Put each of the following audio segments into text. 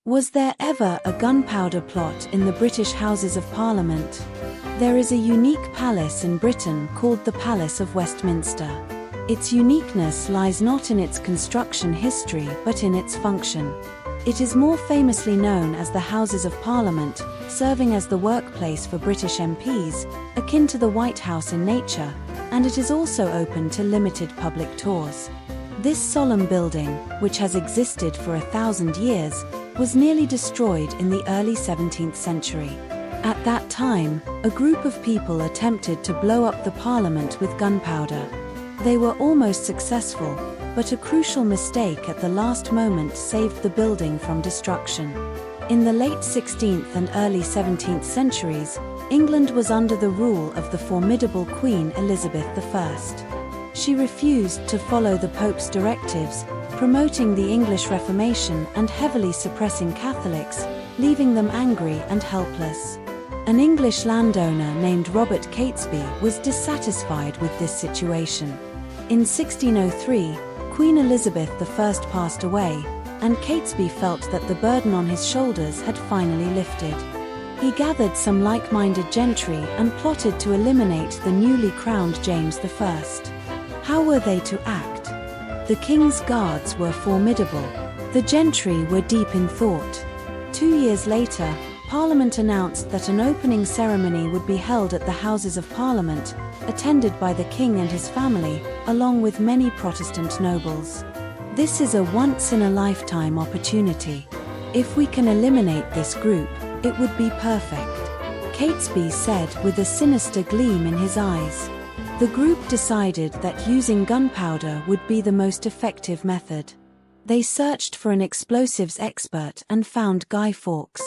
Was there ever a gunpowder plot in the British Houses of Parliament? There is a unique palace in Britain called the Palace of Westminster. Its uniqueness lies not in its construction history but in its function. It is more famously known as the Houses of Parliament, serving as the workplace for British MPs, akin to the White House in nature, and it is also open to limited public tours. This solemn building, which has existed for 1,000 years, was nearly destroyed in the early 17th century. At that time, a group of people attempted to blow up the Parliament with gunpowder. They were almost successful, but a crucial mistake at the last moment saved the building from destruction. In the late 16th and early 17th centuries, England was under the rule of the formidable Queen Elizabeth I. She refused to follow the Pope's directives, promoting the English Reformation and heavily suppressing Catholics, leaving them angry and helpless. An English landowner named Robert Catesby was dissatisfied with this situation. In 1603, Queen Elizabeth I passed away, and Catesby felt that the burden on his shoulders had finally lifted. He gathered some like-minded gentry and plotted to eliminate the newly crowned James I. How were they to act? The king's guards were formidable. The gentry were deep in thought. 2 years later, Parliament announced that an opening ceremony would be held at the Houses of Parliament, attended by the king and his family, along with many Protestant nobles. This is a once-in-a-lifetime opportunity. If we can eliminate this group, it would be perfect, Catesby said with a sinister gleam in his eyes. The group decided that using gunpowder would be the most effective method. They searched for an explosives expert and found Guy Fawkes.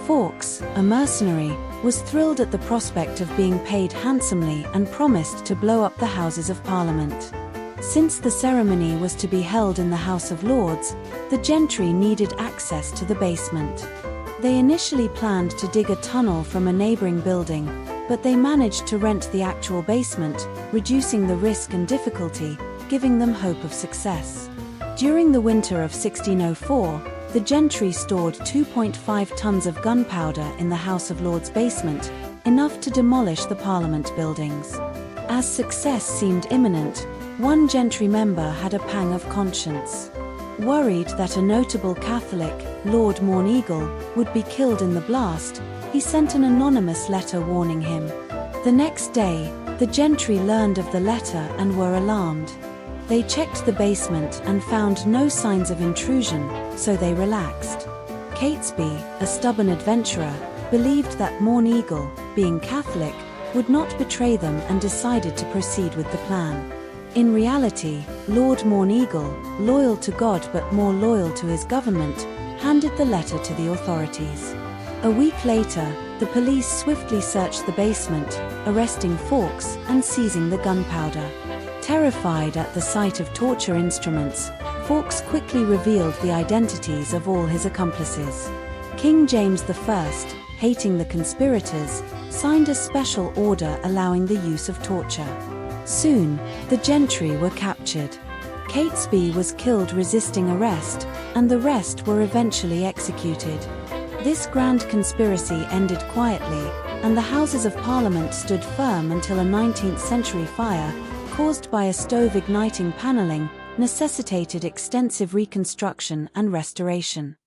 Fawkes, a mercenary, was thrilled at the prospect of being paid handsomely and promised to blow up the Houses of Parliament. Since the ceremony was to be held in the House of Lords, the gentry needed access to the basement. They initially planned to dig a tunnel from a neighboring building, but they managed to rent the actual basement, reducing the risk and difficulty, giving them hope of success. During the winter of 1604, the gentry stored 2.5 tons of gunpowder in the House of Lords basement, enough to demolish the Parliament buildings. As success seemed imminent, one gentry member had a pang of conscience. Worried that a notable Catholic, Lord Morneagle, would be killed in the blast, he sent an anonymous letter warning him. The next day, the gentry learned of the letter and were alarmed. They checked the basement and found no signs of intrusion, so they relaxed. Catesby, a stubborn adventurer, believed that Morneagle, being Catholic, would not betray them and decided to proceed with the plan. In reality, Lord Morneagle, loyal to God but more loyal to his government, handed the letter to the authorities. A week later, the police swiftly searched the basement, arresting Fawkes and seizing the gunpowder. Terrified at the sight of torture instruments, Fawkes quickly revealed the identities of all his accomplices. King James I, hating the conspirators, signed a special order allowing the use of torture. Soon, the gentry were captured. Catesby was killed resisting arrest, and the rest were eventually executed. This grand conspiracy ended quietly, and the Houses of Parliament stood firm until a 19th century fire, caused by a stove igniting panelling, necessitated extensive reconstruction and restoration.